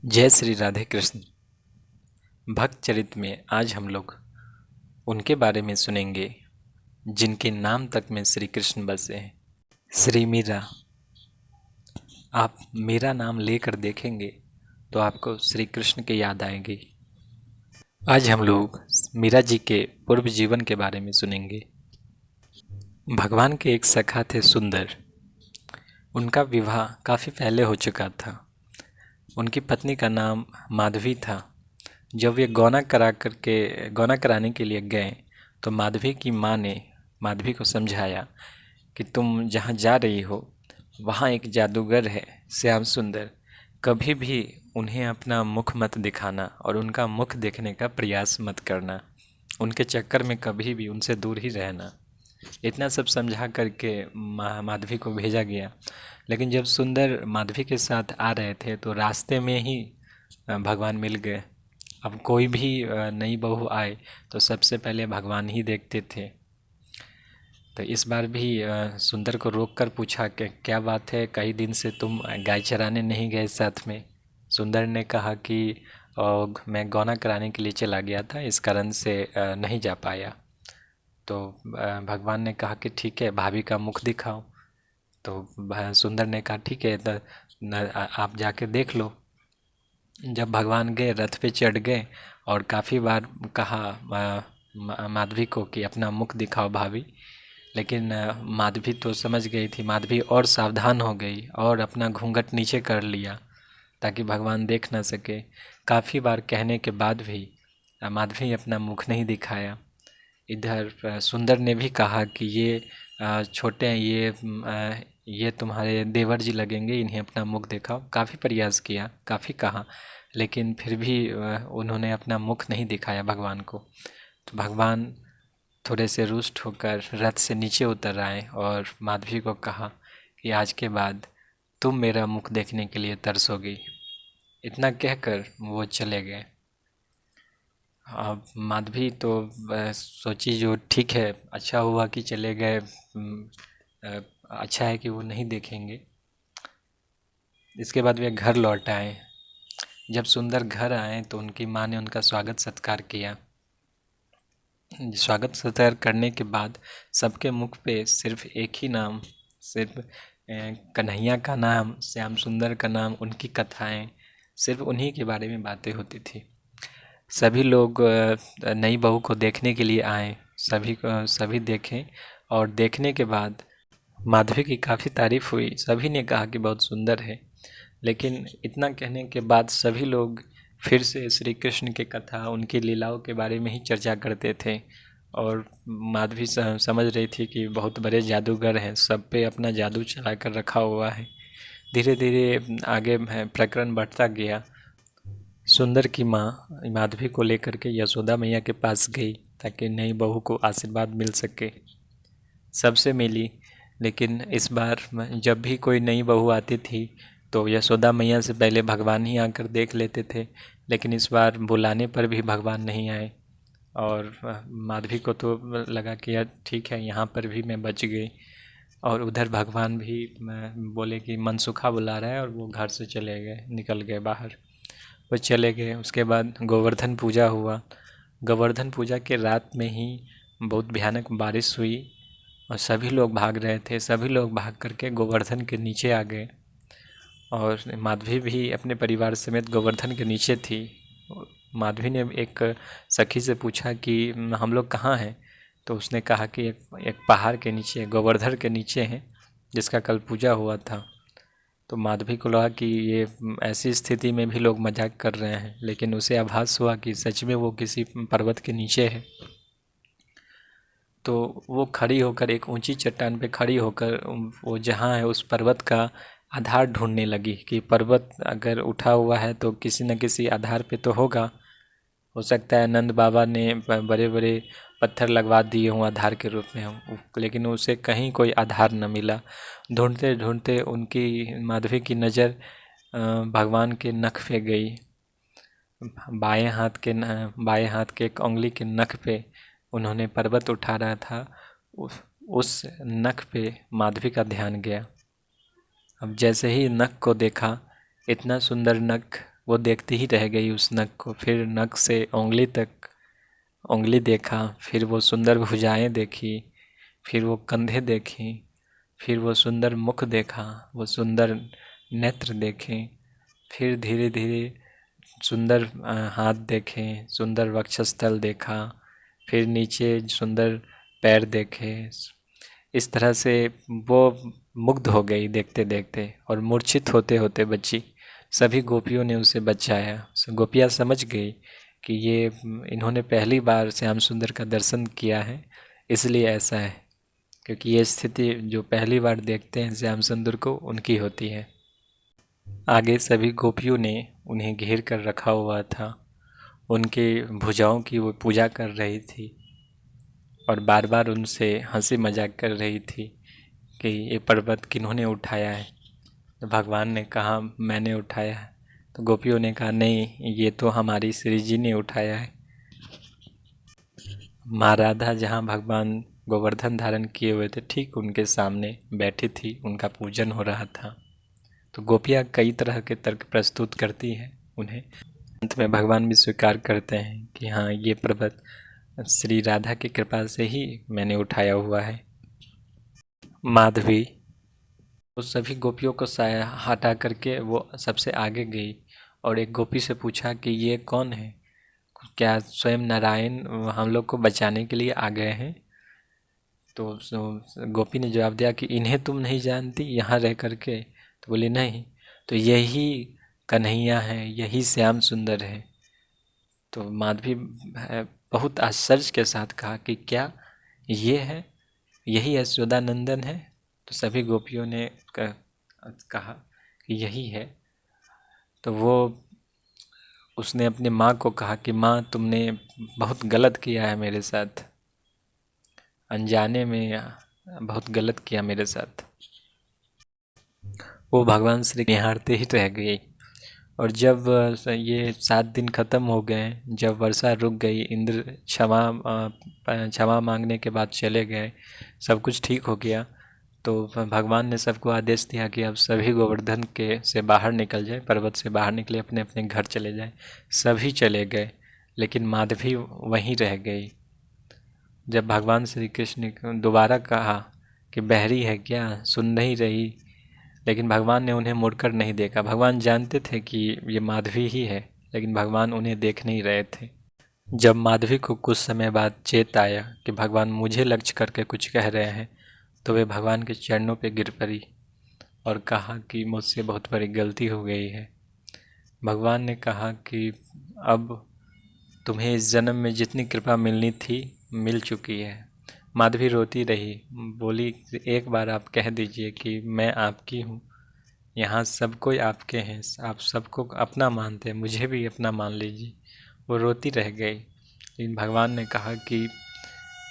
जय श्री राधे कृष्ण। भक्त चरित में आज हम लोग उनके बारे में सुनेंगे जिनके नाम तक में श्री कृष्ण बसे हैं। श्री मीरा। आप मीरा नाम लेकर देखेंगे तो आपको श्री कृष्ण की याद आएगी। आज हम लोग मीरा जी के पूर्व जीवन के बारे में सुनेंगे। भगवान के एक सखा थे सुंदर। उनका विवाह काफ़ी पहले हो चुका था। उनकी पत्नी का नाम माधवी था। जब वे गौना कराने के लिए गए तो माधवी की माँ ने माधवी को समझाया कि तुम जहाँ जा रही हो वहाँ एक जादूगर है श्याम सुंदर, कभी भी उन्हें अपना मुख मत दिखाना और उनका मुख देखने का प्रयास मत करना, उनके चक्कर में कभी भी उनसे दूर ही रहना। इतना सब समझा करके माधवी को भेजा गया। लेकिन जब सुंदर माधवी के साथ आ रहे थे तो रास्ते में ही भगवान मिल गए। अब कोई भी नई बहू आए तो सबसे पहले भगवान ही देखते थे। तो इस बार भी सुंदर को रोक कर पूछा कि क्या बात है, कई दिन से तुम गाय चराने नहीं गए साथ में। सुंदर ने कहा कि मैं गौना कराने के लिए चला गया था, इस कारण से नहीं जा पाया। तो भगवान ने कहा कि ठीक है, भाभी का मुख दिखाओ। तो सुंदर ने कहा ठीक है, आप जाके देख लो। जब भगवान गए, रथ पे चढ़ गए और काफ़ी बार कहा माधवी को कि अपना मुख दिखाओ भाभी। लेकिन माधवी तो समझ गई थी। माधवी और सावधान हो गई और अपना घूंघट नीचे कर लिया ताकि भगवान देख ना सके। काफ़ी बार कहने के बाद भी माधवी अपना मुख नहीं दिखाया। इधर सुंदर ने भी कहा कि ये छोटे हैं, ये तुम्हारे देवर जी लगेंगे, इन्हें अपना मुख दिखाओ। काफ़ी प्रयास किया, काफ़ी कहा, लेकिन फिर भी उन्होंने अपना मुख नहीं दिखाया भगवान को। तो भगवान थोड़े से रुष्ट होकर रथ से नीचे उतर आए और माधवी को कहा कि आज के बाद तुम मेरा मुख देखने के लिए तरसोगी। इतना कहकर वो चले गए। अब माधवी तो सोची जो ठीक है, अच्छा हुआ कि चले गए, अच्छा है कि वो नहीं देखेंगे। इसके बाद वे घर लौट आए। जब सुंदर घर आए तो उनकी माँ ने उनका स्वागत सत्कार किया। स्वागत सत्कार करने के बाद सबके मुख पे सिर्फ एक ही नाम, सिर्फ कन्हैया का नाम, श्याम सुंदर का नाम, उनकी कथाएं, सिर्फ उन्हीं के बारे में बातें होती थी। सभी लोग नई बहू को देखने के लिए आए। सभी देखें और देखने के बाद माधवी की काफ़ी तारीफ़ हुई। सभी ने कहा कि बहुत सुंदर है। लेकिन इतना कहने के बाद सभी लोग फिर से श्री कृष्ण की कथा, उनकी लीलाओं के बारे में ही चर्चा करते थे। और माधवी समझ रही थी कि बहुत बड़े जादूगर हैं, सब पे अपना जादू चला कर रखा हुआ है। धीरे धीरे आगे प्रकरण बढ़ता गया। सुंदर की माँ माधवी को लेकर के यशोदा मैया के पास गई ताकि नई बहू को आशीर्वाद मिल सके। सबसे मिली, लेकिन इस बार जब भी कोई नई बहू आती थी तो यशोदा मैया से पहले भगवान ही आकर देख लेते थे। लेकिन इस बार बुलाने पर भी भगवान नहीं आए और माधवी को तो लगा कि यार ठीक है, यहाँ पर भी मैं बच गई। और उधर भगवान भी बोले कि मनसुखा बुला रहा है और वो घर से चले गए, निकल गए बाहर। वो चले गए। उसके बाद गोवर्धन पूजा हुआ। गोवर्धन पूजा के रात में ही बहुत भयानक बारिश हुई और सभी लोग भाग रहे थे। सभी लोग भाग करके गोवर्धन के नीचे आ गए और माधवी भी अपने परिवार समेत गोवर्धन के नीचे थी। माधवी ने एक सखी से पूछा कि हम लोग कहाँ हैं, तो उसने कहा कि एक पहाड़ के नीचे, गोवर्धन के नीचे हैं, जिसका कल पूजा हुआ था। तो माधवी को लगा कि ये ऐसी स्थिति में भी लोग मजाक कर रहे हैं, लेकिन उसे आभास हुआ कि सच में वो किसी पर्वत के नीचे है। तो वो खड़ी होकर, एक ऊंची चट्टान पे खड़ी होकर, वो जहाँ है उस पर्वत का आधार ढूंढने लगी कि पर्वत अगर उठा हुआ है तो किसी न किसी आधार पे तो होगा। हो सकता है नंद बाबा ने बड़े बड़े पत्थर लगवा दिए हों आधार के रूप में, लेकिन उसे कहीं कोई आधार न मिला। ढूंढते ढूंढते उनकी माधवी की नज़र भगवान के नख पे गई। बाएं हाथ के एक उंगली के नख पे उन्होंने पर्वत उठा रहा था। उस नख पे माधवी का ध्यान गया। अब जैसे ही नख को देखा, इतना सुंदर नख वो देखती ही रह गई उस नख को। फिर नख से उंगली तक, उंगली देखा, फिर वो सुंदर भुजाएं देखी, फिर वो कंधे देखी, फिर वो सुंदर मुख देखा, वो सुंदर नेत्र देखे, फिर धीरे धीरे सुंदर हाथ देखे, सुंदर वक्षस्थल देखा, फिर नीचे सुंदर पैर देखे। इस तरह से वो मुग्ध हो गई देखते देखते, और मूर्छित होते होते बची। सभी गोपियों ने उसे बचाया। गोपियाँ समझ गई कि ये इन्होंने पहली बार श्याम सुंदर का दर्शन किया है, इसलिए ऐसा है। क्योंकि ये स्थिति जो पहली बार देखते हैं श्याम सुंदर को, उनकी होती है। आगे सभी गोपियों ने उन्हें घेर कर रखा हुआ था। उनके भुजाओं की वो पूजा कर रही थी और बार बार उनसे हंसी मजाक कर रही थी कि ये पर्वत किन्होंने उठाया है। तो भगवान ने कहा मैंने उठाया है। तो गोपियों ने कहा नहीं, ये तो हमारी श्री जी ने उठाया है। माँ राधा जहाँ भगवान गोवर्धन धारण किए हुए थे, ठीक उनके सामने बैठी थी, उनका पूजन हो रहा था। तो गोपियाँ कई तरह के तर्क प्रस्तुत करती हैं उन्हें। अंत में भगवान भी स्वीकार करते हैं कि हाँ, ये पर्वत श्री राधा की कृपा से ही मैंने उठाया हुआ है। माधवी वो सभी गोपियों को साया हटा करके वो सबसे आगे गई और एक गोपी से पूछा कि ये कौन है, क्या स्वयं नारायण हम लोग को बचाने के लिए आ गए हैं? तो गोपी ने जवाब दिया कि इन्हें तुम नहीं जानती यहाँ रह करके? तो बोली नहीं, तो यही कन्हैया है, यही श्याम सुंदर है। तो माधवी बहुत आश्चर्य के साथ कहा कि क्या ये है, यही यशोदानंदन है? तो सभी गोपियों ने कहा कि यही है। तो वो उसने अपनी माँ को कहा कि माँ, तुमने बहुत गलत किया है मेरे साथ, अनजाने में बहुत गलत किया मेरे साथ। वो भगवान श्री निहारते ही रह गई। और जब ये 7 दिन ख़त्म हो गए, जब वर्षा रुक गई, इंद्र क्षमा मांगने के बाद चले गए, सब कुछ ठीक हो गया, तो भगवान ने सबको आदेश दिया कि अब सभी गोवर्धन के से बाहर निकल जाए, पर्वत से बाहर निकले, अपने अपने घर चले जाए। सभी चले गए, लेकिन माधवी वहीं रह गई। जब भगवान श्री कृष्ण ने दोबारा कहा कि बहरी है क्या, सुन नहीं रही, लेकिन भगवान ने उन्हें मुड़कर नहीं देखा। भगवान जानते थे कि ये माधवी ही है, लेकिन भगवान उन्हें देख नहीं रहे थे। जब माधवी को कुछ समय बाद चेत आया कि भगवान मुझे लक्ष्य करके कुछ कह रहे हैं, तो वे भगवान के चरणों पे गिर पड़ी और कहा कि मुझसे बहुत बड़ी गलती हो गई है। भगवान ने कहा कि अब तुम्हें इस जन्म में जितनी कृपा मिलनी थी मिल चुकी है। माधवी रोती रही, बोली एक बार आप कह दीजिए कि मैं आपकी हूँ, यहाँ सब कोई आपके हैं, आप सबको अपना मानते हैं, मुझे भी अपना मान लीजिए। वो रोती रह गई, लेकिन भगवान ने कहा कि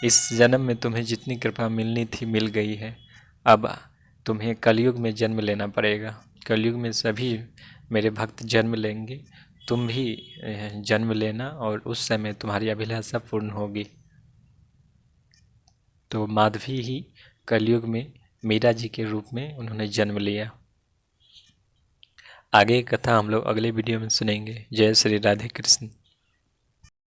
इस जन्म में तुम्हें जितनी कृपा मिलनी थी मिल गई है, अब तुम्हें कलयुग में जन्म लेना पड़ेगा। कलयुग में सभी मेरे भक्त जन्म लेंगे, तुम भी जन्म लेना और उस समय तुम्हारी अभिलाषा पूर्ण होगी। तो माधवी ही कलयुग में मीरा जी के रूप में उन्होंने जन्म लिया। आगे कथा हम लोग अगले वीडियो में सुनेंगे। जय श्री राधे कृष्ण।